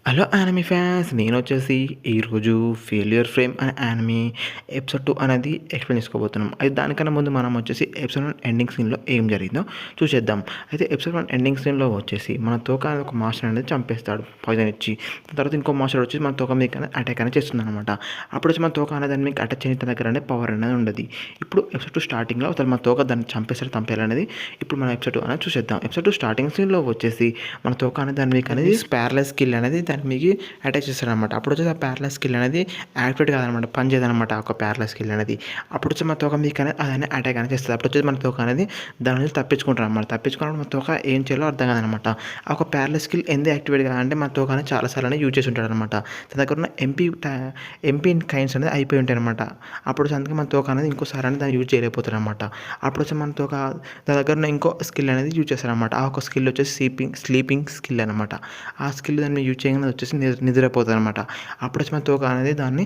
Hello anime fans! నేనొచ్చేసి ఈరోజు 'failure frame' అనే యానిమీ ఎపిసోడ్ 2 అనేది ఎక్స్‌ప్లెయిన్ చేసుకోబోతున్నాం. అయితే దానికన్నా ముందు మనం వచ్చేసి ఎపిసోడ్ 1 ఎండింగ్ సీన్‌లో ఏం జరిగిందో చూసేద్దాం. అయితే ఎపిసోడ్ 1 ఎండింగ్ సీన్‌లో వచ్చేసి మన తోక అనే ఒక మాస్టర్ అనేది చంపేస్తాడు పాయిజన్ ఇచ్చి. తర్వాత ఇంకో మాస్టర్ వచ్చి మన తోక మీదకి అటాక్ అనేది చేస్తుందనమాట. అప్పుడొచ్చి మన తోక అనేది దాని మీదకి అటాక్ చేయని తన దగ్గర అనేది పవర్ అనేది ఉండదు. ఇప్పుడు ఎపిసోడ్ 2 స్టార్టింగ్‌లో అసలు మన తోక దాన్ని చంపేస్తాడు చంపేయాలనేది ఇప్పుడు మనం ఎపిసోడ్ 2 అనేది చూసేద్దాం. ఎపిసోడ్ 2 స్టార్టింగ్ సీన్‌లో వచ్చేసి మన తోక అనేది దాని మీదకి అనేది ప్యారలైజ్ స్కిల్ అనేది దాని మీదకి అటాచ్ చేస్తాడనమాట. అప్పుడు వచ్చేసి ఆ ప్యారలైజ్ స్కిల్ అనేది యాక్టివేట్ కాదనమాట, పని చేయదనమాట ఒక ప్యారలైజ్ స్కిల్ అనేది. అప్పుడు వచ్చి మన తోక మీకు అనేది అదనే అటాక్ అనేది చేస్తుంది. అప్పుడు వచ్చేసి మన తోక అనేది దాని నుంచి తప్పించుకుంటారు అనమాట. తప్పించుకున్నప్పుడు మన తోక ఏం చేయాలో అర్థం కాదనమాట. ఆ ఒక ప్యారలైజ్ స్కిల్ ఎందుకు యాక్టివేట్ కాదంటే మన తోక అనేది చాలా సార్లు యూజ్ చేసి ఉంటాడు అనమాట. తన దగ్గర ఉన్న ఎంపీ కైండ్స్ అనేది అయిపోయి ఉంటాయి అనమాట. అప్పుడు వచ్చి అందుకే మన తోక అనేది ఇంకోసారి అనేది దాన్ని యూజ్ చేయలేకపోతాడు అనమాట. అప్పుడు వచ్చి మన తోక దాని దగ్గర ఉన్న ఇంకో స్కిల్ అనేది యూజ్ చేస్తారనమాట. ఆ ఒక స్కిల్ వచ్చేసి స్లీపింగ్ స్కిల్ అనమాట. ఆ స్కిల్ దాన్ని యూజ్ చేయగానే వచ్చేసి నిద్రపోతారనమాట. అప్పుడు వచ్చి మన తోక అనేది దాని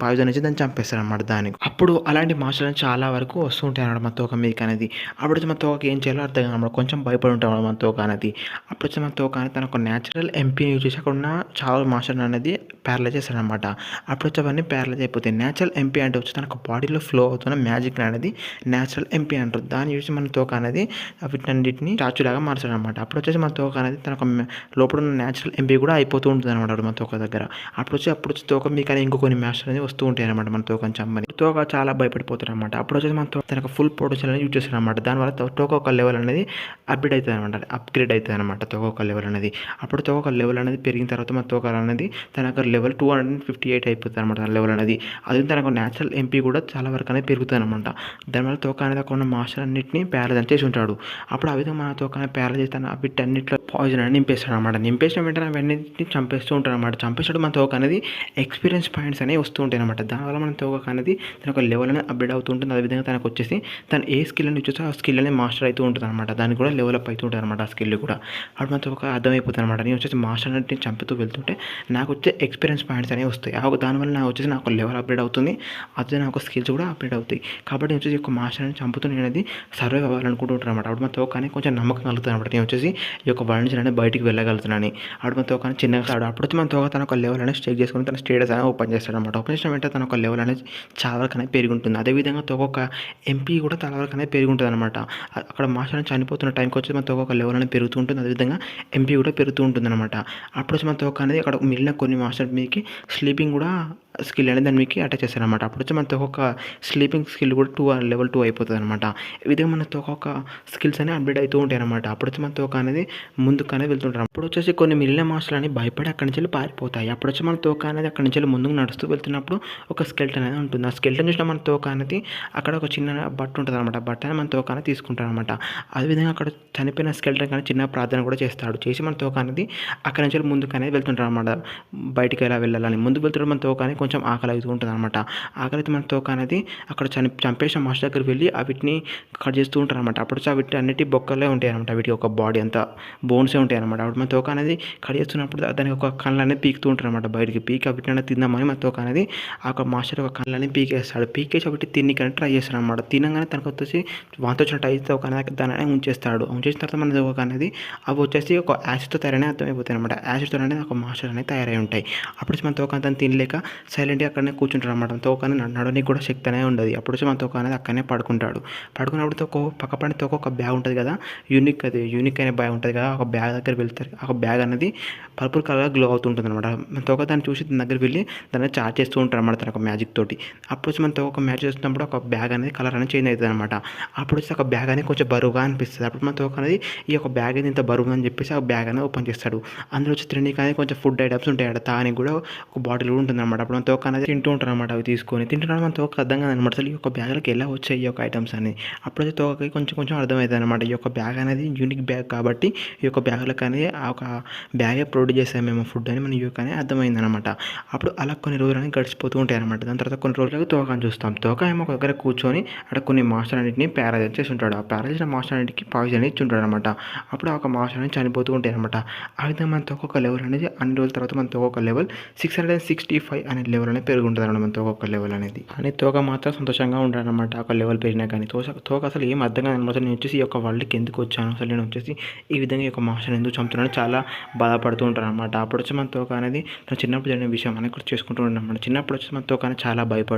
పాయిజన్ ఇచ్చి దాన్ని చంపేస్తారనమాట దానికి. అప్పుడు అలాంటి మాస్టర్లు చాలా వరకు వస్తూ ఉంటాయి అన్నమాట మన తోక మీదకి అనేది. అప్పుడు వచ్చి మన తోకకి ఏం చేయాలో అర్థం కాదన్నమాట. కొంచెం భయపడి ఉంటాం మన తోక అనేది. అప్పుడు వచ్చి మన తోక అనేది తన ఒక న్యాచురల్ ఎంపీని యూజ్ చేసి అక్కడ ఉన్న చాలా మాస్టర్ అనేది ప్యారలైజ్ చేస్తారనమాట. అప్పుడు వచ్చి అవన్నీ ప్యారలైజ్ అయిపోతాయి. న్యాచురల్ ఎంపీ అంటే వచ్చి తన బాడీలో ఫ్లో అవుతున్న మ్యాజిక్ అనేది న్యాచురల్ ఎంపీ అంటారు. దాన్ని చూసి మన తోక అనేది వీటన్నిటిని స్టాచ్యూ లాగా మార్చాడనమాట. అప్పుడు వచ్చేసి మన తోక అనేది తన లోపల ఉన్న న్యాచురల్ ఎంపీ కూడా అయిపోతూ ఉంటుంది అనమాట మన తోక దగ్గర. అప్పుడు వచ్చి తోక మీకు అని ఇంకో కొన్ని మ్యాచ్లు అనేది వస్తూ ఉంటాయి అనమాట మన తోకని చంపని. తోక చాలా భయపడిపోతారు అనమాట. అప్పుడు వచ్చేసి మన తోక తనకు ఫుల్ పొటెన్షియల్ అనేది యూజ్ చేస్తారు అనమాట. దానివల్ల తోక ఒక లెవెల్ అనేది అప్గ్రేడ్ అవుతుంది అనమాట తోక ఒక లెవెల్ అనేది. అప్పుడు తోక ఒక లెవెల్ అనేది పెరిగిన తర్వాత మన తోక అనేది తన యొక్క లెవెల్ 258 అయిపోతుంది అనమాట తన లెవెల్ అనేది. అది తనకు న్యాచురల్ ఎంపీ కూడా చాలా వరకు అనేది పెరుగుతుంది అనమాట. దానివల్ల తోక అనేది అక్కడ ఉన్న మాస్టర్ అన్నింటినీ ప్యారలైజ్ చేసి ఉంటాడు. అప్పుడు ఆ విధంగా మన తోక అనేది ప్యారలైజ్ చేస్తాను వీటన్నిటిలో పాయిజన్ అని నింపేస్తాడు అనమాట. నింపేసిన వెంటనే అవన్నీ చంపేస్తూ ఉంటాడు అనమాట. చంపేసాడు మన తోక అనేది ఎక్స్పీరియన్స్ పాయింట్స్ అనేవి వస్తూ ఉంటాయి అనమాట. దానివల్ల మన తోక అనేది తన ఒక లెవెల్ అనేది అప్డేట్ అవుతూ ఉంటుంది. అదేవిధంగా తనకు వచ్చేసి తను ఏ స్కిల్ అని చూస్తే ఆ స్కిల్ అనేది మాస్టర్ అవుతూ ఉంటుంది అనమాట. దానికి కూడా లెవెల్ అప్ అవుతూ ఉంటుంది అనమాట ఆ స్కిల్ కూడా. అప్పుడు మన తోక అర్థమైపోతుంది అనమాట. నేను వచ్చేసి మాస్టర్ అనేది చంపుతూ వెళ్తుంటే నాకు వచ్చే ఎక్స్పీరియన్స్ పాయింట్స్ అనేవి వస్తాయి. దానివల్ల నాకు వచ్చేసి నాకు లెవెల్ అప్డేట్ అవుతుంది. అదే నాకు స్కిల్స్ కూడా అప్డేట్ అవుతాయి. కాబట్టి నేను వచ్చేసి ఒక మాస్టర్ అనేది చంపుతూ నేను అనేది సర్వైవ్ అవ్వాలనుకుంటూ ఉంటాను అనమాట. అప్పుడు మన తోక అనేది కొంచెం నమ్మకం కలుగుతుంది అనమాట. నేను వచ్చేసి ఈ యొక్క వరల్డ్ నుంచి అనేది బయటికి వెళ్ళగలుగుతున్నాను. అప్పుడు మన తోక చిన్నగా అప్పుడు వచ్చి మన తోక తన ఒక లెవెల్ అనేది చెక్ చేసుకుని తన స్టేటస్ అనేది ఓపెన్ చేస్తాడు అనమాట. ఓపెన్ చేసిన వెంటనే తన ఒక లెవెల్ అనేది చాలా వరకు అనేది పెరిగి ఉంటుంది. అదేవిధంగా తోక ఒక ఎంపీ కూడా చాలా వరకు అనేది పెరిగి ఉంటుంది అనమాట. అక్కడ మాస్టర్ అనేది చనిపోతున్న టైంకి వచ్చి మన తోక ఒక లెవెల్ అనేది పెరుగుతూ ఉంటుంది. అదేవిధంగా ఎంపీ కూడా పెరుగుతూ ఉంటుంది అనమాట. అప్పుడు వచ్చి మన తోక అనేది అక్కడ మిగిలిన కొన్ని మాస్టర్ మీదకి స్లీపింగ్ కూడా స్కిల్ అనేది దాని మీకు అటాచ్ చేస్తారనమాట. అప్పుడు వచ్చి మన తోక ఒక స్లీపింగ్ స్కిల్ కూడా లెవెల్ 2 అయిపోతుంది అనమాట. ఈ విధంగా మన తోక ఒక స్కిల్స్ అనేవి అప్డేట్ అవుతూ ఉంటాయి అనమాట. అప్పుడు వచ్చి మన తోక అనేది ముందుకు అనేది వెళ్తుంటారు. అప్పుడు వచ్చేసి కొన్ని మిగిలిన మాస్టర్లు అని భయపడి అక్కడి నుంచి పారిపోతాయి. అప్పుడు వచ్చి మన తోక అనేది అక్కడి నుంచి ముందుకు నడుస్తూ వెళ్తున్నప్పుడు ఒక స్కెల్టన్ అనేది ఉంటుంది. ఆ స్కెల్టన్ చూసిన మన తోక అనేది అక్కడ ఒక చిన్న బట్ట ఉంటుంది అనమాట. బట్ట అనేది మన తోక అనేది తీసుకుంటారు అనమాట. అదేవిధంగా అక్కడ చనిపోయిన స్కెల్టన్ కానీ చిన్న ప్రార్థన కూడా చేస్తాడు. చేసి మన తోక అనేది అక్కడి నుంచి ముందుకు అనేది వెళ్తుంటారు అనమాట. బయటికి ఎలా వెళ్ళాలని ముందుకు వెళ్తుంటే మన తోక అనేది కొంచెం ఆకలి అవుతూ ఉంటుంది అనమాట. ఆకలి అయితే మన తోక అనేది అక్కడ చంపేసిన మాస్టర్ దగ్గరికి వెళ్ళి వీటిని కట్ చేస్తూ ఉంటారు అనమాట. అప్పుడు వీటి అన్నిటి బొక్కలే ఉంటాయి అనమాట. వీటి ఒక బాడీ అంతా బోన్సే ఉంటాయి అనమాట. అప్పుడు మన తోక అనేది కట్ చేస్తున్నప్పుడు దానికి ఒక కళ్ళు అనేది పీకుతూ ఉంటారు అనమాట. బయటికి పీకి వీటిని తిందామని మన తోక అనేది ఆ ఒక మాస్టర్ ఒక కళ్ళని పీకేస్తాడు. పీకేసి వీటి తిన్నికని ట్రై చేస్తాడు అనమాట. తినగానే తనకు వచ్చేసి వాంతి వచ్చినట్టు అయితే తోక అనేది దాన్ని ఉంచేస్తాడు. ఉంచేసిన తర్వాత మన తోక అనేది అవి వచ్చేసి ఒక యాసిడ్తో తయారైన అర్థమైపోతాయి అనమాట. యాసిడ్తో అనేది ఒక మాస్టర్ అనేది తయారై ఉంటాయి. అప్పుడు మన తోక అంతా తినలేక సైలెంట్గా అక్కడనే కూర్చుంటాడు అనమాట. తోక అనేది నడవడానికి కూడా శక్తి అనేది ఉండదు. అప్పుడు మన తోక అనేది అక్కడనే పడుకుంటాడు. పడుకున్నప్పుడు పక్కపడి తోక ఒక బ్యాగ్ ఉంటుంది కదా, యూనిక్ అయిన బ్యాగ్ ఉంటుంది కదా, ఒక బ్యాగ్ దగ్గర వెళ్తారు. ఆ బ్యాగ్ అనేది పర్పుల్ కలర్ గ్లో అవుతుంటుంది అనమాట. మన తోక దాన్ని చూసి తన దగ్గర వెళ్ళి దాన్ని చార్జ్ చేస్తూ ఉంటారు అనమాట తన ఒక మ్యాజిక్ తోటి. అప్పుడు వచ్చి మన తోక ఒక మ్యాచ్ చేస్తున్నప్పుడు ఒక బ్యాగ్ అనేది కలర్ అనేది చేంజ్ అవుతుంది అనమాట. అప్పుడు వచ్చి ఒక బ్యాగ్ అనేది కొంచెం బరువుగా అనిపిస్తుంది. అప్పుడు మన తోక అనేది ఈ యొక్క బ్యాగ్ అనేది ఇంత బరువు అని చెప్పేసి ఆ బ్యాగ్ అనేది ఓపెన్ చేస్తాడు. అందులో వచ్చి తినడానికి అనేది కొంచెం ఫుడ్ ఐటమ్స్ ఉంటాయి అక్కడ. తానికి కూడా ఒక బాటిల్ కూడా ఉంటుంది అనమాట. అప్పుడు మన తోక అనేది తింటూ ఉంటారు అనమాట. అవి తీసుకొని తింటున్నాడు మన తోక అర్థం కాదనమాట. అసలు ఈ యొక్క బ్యాగ్లోకి ఎలా వచ్చాయి ఈ యొక్క ఐటమ్స్ అని. అప్పుడు తోకకి కొంచెం అర్థమవుతుంది అనమాట. ఈ యొక్క బ్యాగ్ అనేది యూనిక్ బ్యాగ్ కాబట్టి ఈ యొక్క బ్యాగ్లకు అనేది ఆ ఒక బ్యాగే ప్రొడ్యూస్ చేస్తాం మేము ఫుడ్ అని మన యూక్ అని అర్థమైంది అనమాట. అప్పుడు అలా కొన్ని రోజులు అనేది గడిచిపోతూ ఉంటాయి అనమాట. దాని తర్వాత కొన్ని రోజులకు తోకని చూస్తాం. తోక ఏమో ఒక దగ్గర కూర్చొని అక్కడ కొన్ని మాస్టర్ అన్నింటినీ ప్యారలైజ్ చేసి ఉంటాడు. ఆ ప్యారలైజ్ మాస్టర్ అన్నింటికి పాయిజన్ అనేది ఇచ్చి ఉంటాడు అనమాట. అప్పుడు ఒక మాస్టర్ అనేది చనిపోతూ ఉంటాయి అనమాట. ఆ విధంగా మన తోక ఒక లెవెల్ అనేది అన్ని రోజుల తర్వాత మన తోక ఒక లెవెల్ లెవెల్ 665 అనే లెవెల్ అనేది పెరుగుంటుందన్నమాట మన తోక ఒక లెవెల్ అనేది. కానీ తోక మాత్రం సంతోషంగా ఉంటాడనమాట ఒక లెవెల్ పెరిగినా కానీ. తోక అసలు ఏం అర్థం కాదనమాట. నేను వచ్చేసి ఈ యొక్క వరల్డ్‌కి ఎందుకు వచ్చాను, అసలు నేను వచ్చేసి ఈ విధంగా ఈ యొక్క మాస్టర్‌ని ఎందుకు చంపుతున్నానని చాలా బాధపడుతూ ఉంటారనమాట. అప్పుడు వచ్చి మన తోక అనేది తను చిన్నప్పుడు జరిగిన విషయం అనేది గుర్తు చేసుకుంటూ ఉంటాడనమాట. చిన్నప్పుడు వచ్చేసి మన తోక అనేది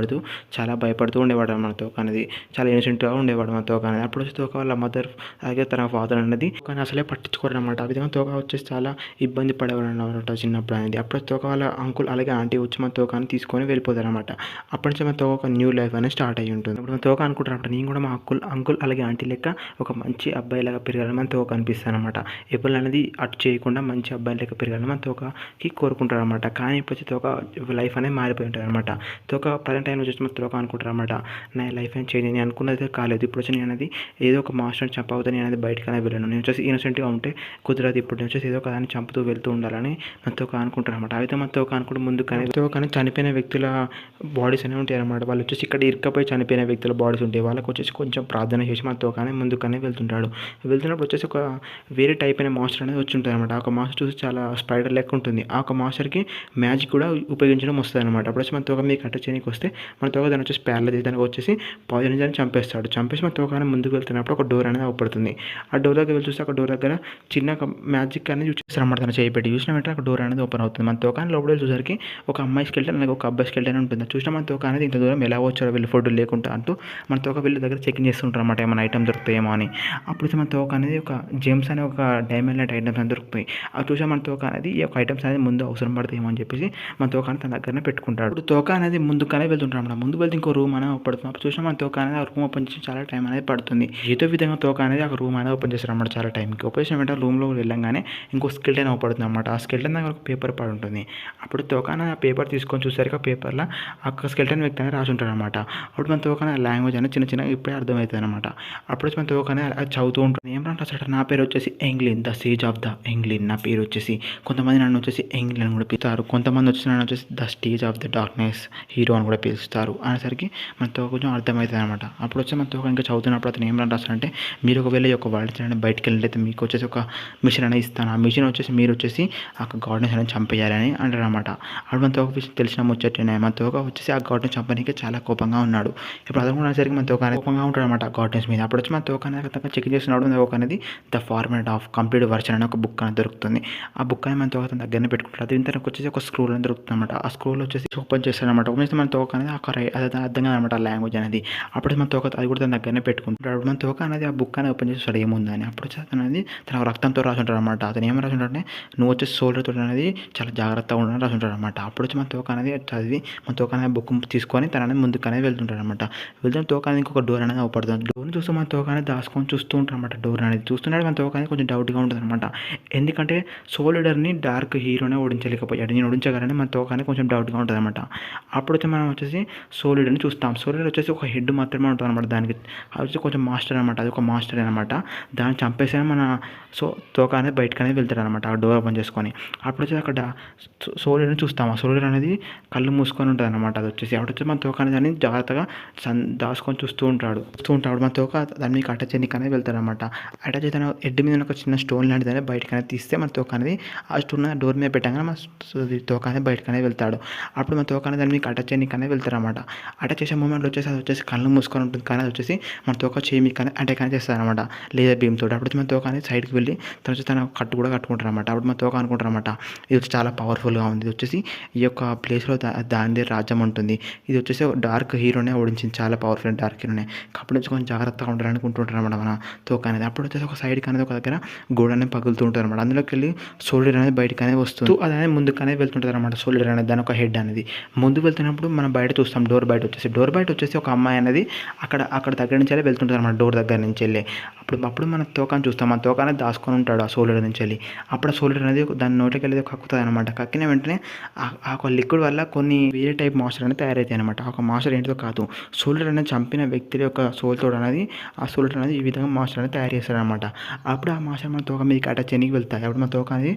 చాలా భయపడుతూ ఉండేవాడు మన తోక అనేది. చాలా ఇన్నోసెంట్‌గా ఉండేవాడు మన తోక అనేది. అప్పుడు వచ్చి తోక వాళ్ళ మదర్ అలాగే తన ఫాదర్ అనేది కానీ అసలే పట్టించుకోరనమాట. ఆ విధంగా తోక వచ్చేసి చాలా ఇబ్బంది పడేవాడు అన్నమాట చిన్నప్పుడు అనేది. అప్పుడు తోక వాళ్ళ అంకుల్ అలాగే ఆంటీ వచ్చి మన తోకని తీసుకొని వెళ్ళిపోతారనమాట. అప్పటి నుంచి మన తోక ఒక న్యూ లైఫ్ అనేది స్టార్ట్ అయ్యి ఉంటుంది. అప్పుడు మన తోక అనుకుంటారనమాట, నేను కూడా మా అంకుల్ అలాగే ఆంటీ లెక్క ఒక మంచి అబ్బాయిలాగా పెరగాలని మన తోక అనిపిస్తానమాట. ఎప్పుడు అనేది అటు చేయకుండా మంచి అబ్బాయి లెక్క పెరగాలని మన తోకకి కోరుకుంటారనమాట. కానీ ఇప్పుడు తోక లైఫ్ అనేది మారిపోయి ఉంటుంది అనమాట. తోక ప్రజెంట్ టైంలో వచ్చేసి మన తోక అనుకుంటారనమాట, నా లైఫ్ అని చేంజ్ నేను అనుకున్నది కాలేదు. ఇప్పుడు వచ్చి నేను అనేది ఏదో ఒక మాస్టర్ని చంపవుతా నేను అనేది బయటకు అనేది వెళ్ళాను. నేను వచ్చేసి ఇన్నోసెంట్గా ఉంటే కుదరదు. ఇప్పుడు నేను వచ్చేసి ఏదో ఒక దాన్ని చంపుతూ వెళ్తూ ఉండాలని మన తోక అనుకుంటారనమాట. అయితే మన తోక అనుకుంటూ ముందు కానీ చనిపోయిన వ్యక్తుల బాడీస్ అనేవి ఉంటాయి అనమాట. వాళ్ళు వచ్చేసి ఇక్కడ ఇరుక్కపోయి చనిపోయిన వ్యక్తుల బాడీస్ ఉంటాయి. వాళ్ళకి వచ్చేసి కొంచెం ప్రార్థన చేసి మన తోకనే ముందుకనే వెళ్తుంటాడు. వెళ్తున్నప్పుడు వచ్చేసి ఒక వేరే టైప్ అయిన మాస్టర్ అనేది వచ్చి ఉంటుంది అనమాట. ఒక మాస్టర్ చూసి చాలా స్పైడర్ లెక్క ఉంటుంది. ఆ ఒక మాస్టర్కి మ్యాజిక్ కూడా ఉపయోగించడం వస్తుంది అనమాట. అప్పుడు వచ్చి మన తోక మీకు అటాచ్ చేయడానికి వస్తే మన తోక దాన్ని వచ్చేసి ప్యారలైజ్ దానికి వచ్చేసి పాయిజన్ అని చంపేస్తాడు. చంపేసి మన తోక ముందుకు వెళ్తున్నప్పుడు ఒక డోర్ అనేది అవపడుతుంది. ఆ డోర్ దగ్గర వెళ్ళి చూస్తే ఒక డోర్ దగ్గర చిన్న మ్యాజిక్ అనేది యూజ్ చేస్తారు అనమాట. తను చేయిపెట్టి చూసిన వెంటనే ఒక డోర్ అనేది ఓపెన్ అవుతుంది. మన తోక లోపల చూసరికి ఒక అమ్మాయి స్కెల్టన్ అలాగే ఒక అబ్బాయి స్కెల్టన్ ఉంటుంది. చూసిన మన తోక అనేది ఇంత దూరం ఎలా వచ్చారో వీళ్ళు ఫుడ్ లేకుండా అంటూ మన తోక వీళ్ళ దగ్గర చెకింగ్ చేస్తుంటారు అనమాట, ఏమైనా ఐటమ్ దొరుకుతాయేమో అని. అప్పుడు మన తోక అనేది ఒక జేమ్స్ అనే ఒక డైమండ్ లాంటి ఐటమ్స్ అని దొరుకుతాయి. అవి చూసా మన తోక అనేది ఈ యొక్క ఐటమ్స్ అనేది ముందు అవసరం పడతాయేమో అని చెప్పేసి మన తోక తన దగ్గరనే పెట్టుకుంటాడు. ఇప్పుడు తోక అనేది ముందుకనే వెళ్తుంటాడు అనమాట. ముందు వెళ్తే ఇంకో రూమ్ అనేది పడుతుంది. అప్పుడు చూసిన మన తోక అనేది ఆ రూమ్ ఓపెన్ చేసి చాలా టైం అనేది పడుతుంది. ఏదో విధంగా తోక అనేది ఆ రూమ్ అనేది ఓపెన్ చేస్తారు అనమాట చాలా టైంకి. ఓపెన్ చేసిన వెంటనే రూమ్లో వెళ్ళంగానే ఇంకో స్కెల్టన్ అవపడుతుంది అనమాట. ఆ స్కెల్టన్ దగ్గర ఒక పేపర్ పడి ఉంటుంది. అప్పుడు తోక ఆ పేపర్ తీసుకొని చూసరికి ఆ పేపర్లో ఆ స్కెల్టన్ వ్యక్తి అనేది రాసి ఉంటాడు అనమాట. అప్పుడు మన తోక లాంగ్వేజ్ అనేది చిన్న ఇప్పుడే అర్థమవుతుంది అనమాట. అప్పుడు మన తోక అనేది అది చదువుతూ ఉంటుంది. ఏం రాస్తాడు, నా పేరు వచ్చేసి ఎంగ్లిన్, ద సేజ్ ఆఫ్ ద ఎంగ్లిన్. నా పేరు వచ్చేసి కొంతమంది నన్ను వచ్చేసి ఎంగ్లిన్ అని కూడా పిలుస్తారు, కొంతమంది వచ్చి నన్ను వచ్చేసి the stage of the darkness hero అని కూడా పిలుస్తారు అనేసరికి మన తోక కొంచెం అర్థమవుతుంది అనమాట. అప్పుడు వచ్చి మన తోక ఇంకా చదువుతున్నప్పుడు అతను ఏం రాస్తాడంటే, మీరు ఒకవేళ ఈ యొక్క వరల్డ్ నుంచి బయటకు వెళ్ళినట్లయితే మీకు వచ్చేసి ఒక మిషన్ అనేది ఇస్తాను. ఆ మిషన్ వచ్చేసి మీరు వచ్చేసి ఆ గాడ్నెస్ అనేది చంపేయాలని అంటారు అనమాట. అప్పుడు మన తోక తెలిసిన ముచ్చటనే. మన తోక వచ్చేసి ఆ గాడ్నెస్ చంపడానికి చాలా కోపంగా ఉన్నాడు. ఇప్పుడు అతను కూడా అనేసరికి మన తోక కోపంగా ఉంటాడు అనమాట గాడ్నెస్ మీద. అప్పుడు వచ్చి మన తోక అనేది చెక్ చేస్తున్నాడు. తోక అనేది the format of complete version అనే ఒక బుక్ అనేది దొరుకుతుంది. ఆ బుక్ అనేది మన తోక తన దగ్గరనే పెట్టుకుంటారు. అది తనకు వచ్చేసి ఒక స్క్రూల్ అనేది దొరుకుతుంది అనమాట. ఆ స్క్రూల్ వచ్చేసి ఓపెన్ చేస్తాడు అనమాట. ఓపెన్ చేస్తే మన తోక అనేది అది అర్థం కాదనమాట ఆ లాంగ్వేజ్ అనేది. అప్పుడు మన తోక అది కూడా తన దగ్గరనే పెట్టుకుంటాడు. మన తోక అనేది ఆ బుక్ అనేది ఓపెన్ చేస్తాడు ఏముందని. అప్పుడు వచ్చి అతను అనేది తన రక్తంతో రాసి ఉంటాడు అనమాట. అతను ఏం రాసి ఉంటాడంటే, నువ్వు వచ్చేసి సోల్డర్తో అనేది చాలా జాగ్రత్తగా ఉండని రాసి ఉంటాడు అనమాట. అప్పుడు వచ్చి మన తోక అనేది చదివి మన తోక అనేది బుక్ తీసుకొని తన అనేది ముందుకు అనేది వెళ్తుంటాడు అనమాట. వెళ్తున్న తోక అనేది ఇంకొక డోర్ అనేది అవపడుతుంది. డోర్ని చూస్తూ మన తోక అనేది దాచుకొని చూస్తూ ఉంటారు అనమాట. డోర్ అనేది చూస్తున్నాడు. మన తోక అనేది కొంచెం డౌట్గా ఉంటుంది అనమాట. ఎందుకంటే సోల్డర్ని డార్క్ హీరోనే ఓడించలేకపోయాడు, నేను ఓడించగలని మన తోక అనేది కొంచెం డౌట్గా ఉంటుంది అనమాట. అప్పుడు వచ్చి మనం వచ్చేసి సోల్డర్ని చూస్తాం. సోల్డర్ వచ్చేసి ఒక హెడ్ మాత్రమే ఉంటుంది అనమాట. దానికి అది వచ్చి కొంచెం మాస్టర్ అనమాట. అది ఒక మాస్టర్ అనమాట. దాన్ని చంపేసే మన తోక అనేది బయటకు అనేది వెళ్తాడు అనమాట ఆ డోర్ ఓపెన్ చేసుకొని. అప్పుడు వచ్చి అక్కడ సోల్డర్ని చూస్తాం. ఆ సోల్డర్ అనేది కళ్ళు మూసుకొని ఉంటుంది అనమాట. అది వచ్చేసి అప్పుడు వచ్చి మన తోక అనేది జాగ్రత్తగా దాచుకొని చూస్తూ ఉంటాడు. మన తోక దాని మీకు అటాచ్ చేయడానికి అనేది వెళ్తాడు అనమాట. అటాచ్ అయితే హెడ్ మీద ఒక చిన్న స్టోన్ లాంటిది అనేది బయటకు అనేది తీస్తే మన తోక అనేది ఆ స్టోన్ డోర్ మీద పెట్టగానే మన తోక అనేది బయటకు అనేది వెళ్తాడు. అప్పుడు మన తోక అనేది దాన్ని మీకు అటాచ్ చేయడానికి అనేది వెళ్తారు అనమాట. అటాచ్ చేసే మూమెంట్ వచ్చేసి అది వచ్చేసి కళ్ళు మూసుకొని ఉంటుంది. కానీ అది వచ్చేసి మన తోక చేయి మీకు అనేది అటాక్ అనేది చేస్తారు అనమాట లేజర్ బీమ్ తోటి. అప్పుడు మన తోక అనేది సైడ్కి వెళ్ళి తన కట్టు కూడా కట్టుకుంటారు అనమాట. అప్పుడు మన తోక అనుకుంటారు అనమాట, ఇది వచ్చి చాలా పవర్ఫుల్గా ఉంది. ఇది వచ్చేసి ఈ యొక్క ప్లేస్లో దాని రాజ్యం ఉంటుంది. ఇది వచ్చేసి డార్క్ హీరోనే ఓడించింది, చాలా పవర్ఫుల్ డార్క్ హీరోనే. అప్పటి నుంచి కొంచెం జాగ్రత్తగా ఉండాలని అనుకుంటుంటారు అనమాట మన తోక అనేది. అప్పుడు వచ్చేసి ఒక సైడ్కి అనేది ఒక దగ్గర గోడ అనేది పగులుతూ ఉంటారు అనమాట. అందులోకి వెళ్ళి సోల్డర్ అనేది బయటకు అనేది వస్తుంది. అది అనేది ముందుకు అనేది వెళ్తుంటుంది అనమాట. సోల్డర్ అనేది దాని ఒక హెడ్ అనేది ముందు వెళ్తున్నప్పుడు మనం బయట చూస్తాం. డోర్ బయట వచ్చేసి ఒక అమ్మాయి అనేది అక్కడ దగ్గర నుంచి వెళ్ళి వెళ్తుంటుంది అనమాట. డోర్ దగ్గర నుంచి వెళ్ళి అప్పుడు మన తోకని చూస్తాం. మన తోక అనేది దాచుకొని ఉంటాడు ఆ సోల్డర్ నుంచి వెళ్ళి. అప్పుడు ఆ సోల్డర్ అనేది దాని నోట్లోకి వెళ్ళి కక్కుతుంది అనమాట. కక్కిన వెంటనే ఆ ఒక లిక్విడ్ వల్ల కొన్ని వేరే టైప్ మాస్టర్ అనేది తయారవుతాయి అనమాట. ఒక మాస్టర్ ఏంటిదో కాదు, సోల్డర్ అనేది చంపిన వ్యక్తి యొక్క సోల్ తోడు అనేది ఆ సోల్డర్ అనేది ఈ విధంగా మాస్టర్ అనేది తయారు చేస్తాడు అనమాట. అప్పుడు ఆ మాస్టర్ మన తోక మీకు అటాచ్ చేయడానికి వెళ్తాయి. అప్పుడు మన తోక అనేది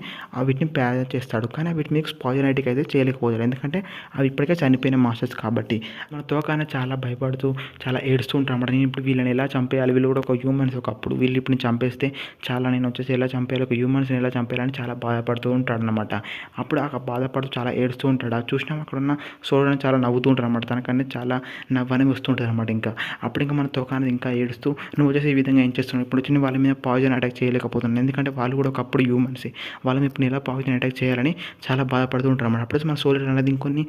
వీటిని ప్యార్ చేస్తాడు. కానీ వీటి మీకు పాయిజనైటిక్ అయితే చేయలేకపోతాడు, ఎందుకంటే అవి ఇప్పటికే చనిపోయిన మాస్టర్స్ కాబట్టి. మన తోక అనేది చాలా భయపడుతూ చాలా ఏడుస్తూ ఉంటారు అనమాట. నేను ఇప్పుడు వీళ్ళని ఎలా చంపేయాలి, వీళ్ళు కూడా ఒక హ్యూమన్స్, ఒకప్పుడు వీళ్ళు ఇప్పుడు చంపేస్తే చాలా నేను వచ్చేసి ఎలా చంపేయాలి, ఒక హ్యూమన్స్ని ఎలా చంపేయాలని చాలా బాధపడుతూ ఉంటాడు అనమాట. అప్పుడు ఆ బాధపడుతూ చాలా ఏడుస్తూ ఉంటాడు. అది చూసినా అక్కడున్న సోల్జర్ చాలా నవ్వుతూ ఉంటారనమాట. తనకన్నీ చాలా నవ్వు వస్తుంటదనమాట ఇంకా. అప్పుడు ఇంకా మన తోక అనేది ఇంకా ఏడుస్తూ నువ్వు వచ్చేసి ఈ విధంగా ఏం చేస్తున్నావు? ఇప్పుడు వచ్చి వాళ్ళ మీద పాయిజన్ అటాక్ చేయలేకపోతున్నాను. ఎందుకంటే వాళ్ళు కూడా ఒకప్పుడు హ్యూమన్సే. వాళ్ళ మీద ఇప్పుడు ఎలా పాయిజన్ అటాక్ చేయాలని చాలా బాధపడుతూ ఉంటారనమాట. అప్పుడు మన సోల్జర్ అనేది ఇంకొన్ని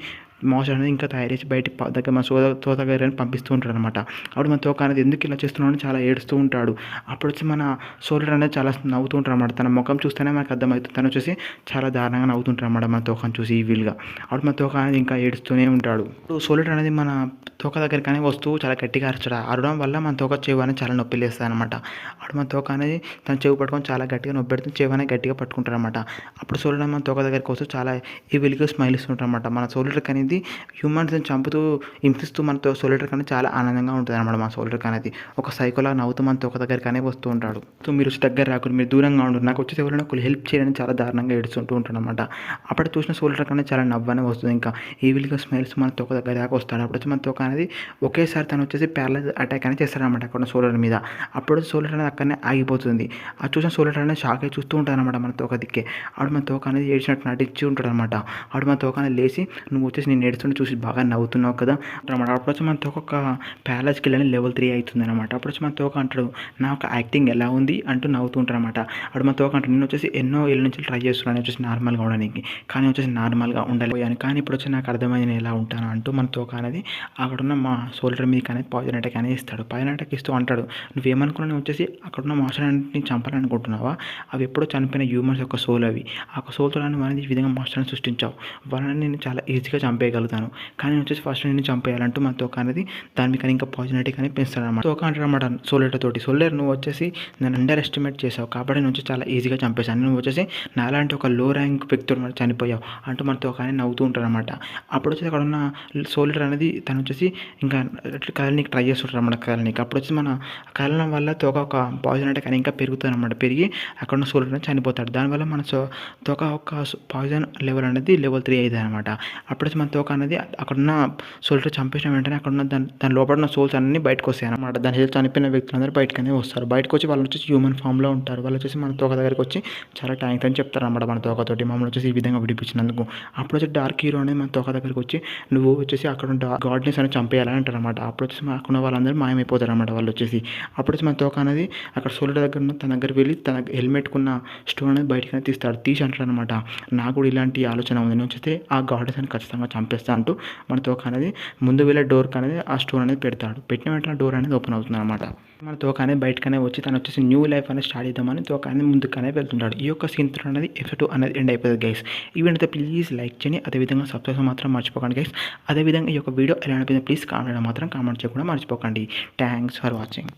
మాయిశ్చర్ అనేది ఇంకా తయారు చేసి బయటికి దగ్గర మన తోత దగ్గరని పంపిస్తూ ఉంటారనమాట. అప్పుడు మన తోక అనేది ఎందుకు ఇలా చేస్తున్నావు అని చాలా ఏడుస్తూ ఉంటాడు. అప్పుడు వచ్చి మన సోల్జర్ అనేది చాలా నవ్వుతూ ఉంటారనమాట. తన ముఖం చూస్తేనే మనకు అర్థమవుతుంది. తను వచ్చేసి చాలా దారుణంగా నవ్వుతుంటారనమాట మన తోకను చూసి ఈవిల్గా. అప్పుడు మన తోక అనేది ఇంకా ఏడుస్తూనే ఉంటాడు. ఇప్పుడు సోల్జర్ అనేది మన తోక దగ్గరికనే వస్తూ చాలా గట్టిగా అరచడం అరవడం వల్ల మన తోక చెవు అనేది చాలా నొప్పి లేస్తుంది అనమాట. అప్పుడు మన తోక అనేది తన చెవు పట్టుకొని చాలా గట్టిగా నొప్పి పెడుతుంది. చెవు అనేది గట్టిగా పట్టుకుంటారనమాట. అప్పుడు సోల్జర్ మన తోక దగ్గరికి వస్తూ చాలా ఈవిల్గా స్మైల్ ఇస్తుంటారనమాట. మన సోల్జర్ అనేది హ్యూమన్స్ని చంపుతూ హింసిస్తూ మనతో సోల్జర్ కానీ చాలా ఆనందంగా ఉంటుంది అనమాట. మన సోల్జర్ అనేది ఒక సైకోలా నవ్వుతూ మన తోక దగ్గరికనే వస్తూ ఉంటాడు. సో మీరు దగ్గర రాకుండా మీరు దూరంగా ఉండరు, నాకు వచ్చేసి ఎవరైనా ఒకళ్ళు హెల్ప్ చేయడానికి చాలా దారుణంగా ఏడుస్తుంటూ ఉంటాడు అనమాట. అప్పుడు చూసిన సోల్జర్ కానీ చాలా నవ్వనే వస్తుంది. ఇంకా ఈవిల్గా స్మైల్స్ మన తోక దగ్గర దాకా వస్తాడు. అప్పుడు వచ్చి మన తోక అనేది ఒకేసారి తను వచ్చేసి ప్యారలైజ్ అటాక్ అనేది చేస్తాడనమాట అక్కడ సోల్జర్ మీద. అప్పుడు సోల్జర్ అనేది అక్కడనే ఆగిపోతుంది. ఆ చూసిన సోల్జర్ అనేది షాక్ అయి చూస్తూ ఉంటాడు అనమాట మన తోక దిక్కే. అప్పుడు మన తోక అనేది ఏడ్చినట్టు నటించి ఉంటాడు అనమాట. అప్పుడు మన తోక అనేది లేచి నువ్వు వచ్చేసి నేను ఏడుస్తుంటే చూసి బాగా నవ్వుతున్నావు కదా అనమాట. అప్పుడు వచ్చి మన తోక ఒక ప్యారలైజ్ స్కిల్ అని లెవెల్ 3 అవుతుంది అనమాట. అప్పుడు వచ్చి మన తోక అంటాడు నా ఒక యాక్టింగ్ ఎలా ఉంది అంటూ నవ్వుతూ ఉంటారు అనమాట. అప్పుడు మన తోక అంటాడు నేను వచ్చేసి ఎన్నో ఏళ్ళ నుంచి ట్రై చేస్తున్నాను వచ్చేసి నార్మల్గా ఉండడానికి, కానీ వచ్చేసి నార్మల్గా ఉండలేకపోయాను, కానీ ఇప్పుడు వచ్చి నాకు అర్థమైంది నేను ఎలా ఉంటాను అంటూ మన తోక అనేది అక్కడున్న మా సోల్జర్ మీకు అనేది పాయిజన్ అటాక్ అనేది ఇస్తాడు. పాయిజన్ అటాక్ ఇస్తూ అంటాడు నువ్వేమనుకున్నా నువ్వు వచ్చేసి అక్కడున్న మాస్టర్ని చంపాలనుకుంటున్నావా? అవి ఎప్పుడో చనిపోయిన హ్యూమన్స్ యొక్క సోల్ అవి. ఆ సోల్తో అనేది ఈ విధంగా మాస్టర్ని సృష్టించావు, వాళ్ళని నేను చాలా ఈజీగా చంపేయగలుగుతాను, కానీ వచ్చేసి ఫస్ట్ నేను చంపేయాలంటూ మన తోక అనేది దాని మీద ఇంకా పాయిజన్ అటాక్ అనేది పెంచుతాడు అనమాట. తోక అంటాడు అనమాట సోల్జర్ తోటి సోల్జర్ నువ్వు వచ్చేసి నన్ను అండర్ ఎస్టిమేట్ చేసావు కాబట్టి నేను వచ్చి చాలా ఈజీగా చంపేశాను, నువ్వు వచ్చేసి నాలాంటి ఒక లో ర్యాంక్ వ్యక్తితో మరి చనిపోయావు అంటూ మన తోక అనేది నవ్వుతూ ఉంటారు అనమాట. అప్పుడు వచ్చేసి అక్కడ ఉన్న సోల్జర్ అనేది తను వచ్చేసి ఇంకా కదలనికి ట్రై చేస్తుంటారు అనమాట కదలనికి. అప్పుడు వచ్చి మన కదలడం వల్ల తోక ఒక పాయిజన్ అటాక్ అనేది ఇంకా పెరుగుతుంది అనమాట. పెరిగి అక్కడ ఉన్న సోల్జర్ అనేది చనిపోతాడు. దానివల్ల మన తోక ఒక పాయిజన్ లెవెల్ అనేది లెవెల్ 3 అవుతుంది అనమాట. అప్పుడు వచ్చి మన తోక అనేది అక్కడున్న సోల్జర్ చంపేసిన వెంటనే అక్కడున్న దాని లోపల ఉన్న సోల్స్ అన్నీ బయటకు వస్తాయి అనమాట. దాని హెల్త్ చనిపోయిన వ్యక్తులందరూ బయటకనే వస్తారు. బయటకు వచ్చి వాళ్ళు వచ్చేసి హ్యూమన్ ఫామ్లో ఉంటారు. వాళ్ళు వచ్చేసి మన తోక దగ్గరికి వచ్చి చాలా థ్యాంక్స్ అని చెప్తారు అనమాట మన తోకతోటి మమ్మల్ని వచ్చేసి ఈ విధంగా విడిపించినందుకు. అప్పుడు వచ్చి డార్క్ హీరో అనేది మన తోక దగ్గరికి వచ్చి నువ్వు వచ్చేసి అక్కడ గాడ్నెస్ అనేది చంపేయాలని అంటారు అనమాట. అప్పుడు వచ్చేసి అక్కడ వాళ్ళందరూ మాయమైపోతారు అనమాట వాళ్ళు వచ్చేసి. అప్పుడు వచ్చి మన తోక అనేది అక్కడ సోల్జర్ దగ్గర ఉన్న తన దగ్గర వెళ్ళి తన హెల్మెట్కున్న స్టోన్ అనేది బయటకు తీస్తాడు. తీసి అంటాడు అనమాట నాకు కూడా ఇలాంటి ఆలోచన ఉంది, నేను వచ్చేస్తే ఆ గాడ్నెస్ అని ఖచ్చితంగా చంపేస్తా అంటూ మన తోక అనేది ముందు వెళ్ళే డోర్కి అనేది ఆ స్టోన్ అనేది పెడతాడు. పెట్టిన వెంటనే డోర్ అనేది ఓపెన్ అవుతుంది అనమాట. మన తోక అనేది బయటకనే వచ్చి తను వచ్చేసి న్యూ లైఫ్ అనేది స్టార్ట్ చేద్దామని తోక అనేది ముందుకనే వెళ్తుంటాడు. ఈ యొక్క సీన్ అనేది ఎపిసోడ్ అనేది ఎండ్ అయిపోతుంది గైస్. ఈ వీడియో ప్లీజ్ లైక్ చేయండి, అదేవిధంగా సబ్స్క్రైబ్ మాత్రం మర్చిపోకండి గైస్. అదేవిధంగా ఈ యొక్క వీడియో ఎలా అనిపించింది ప్లీజ్ కామెంట్ మాత్రం కామెంట్ చేయకుండా మర్చిపోకండి. Thanks for watching.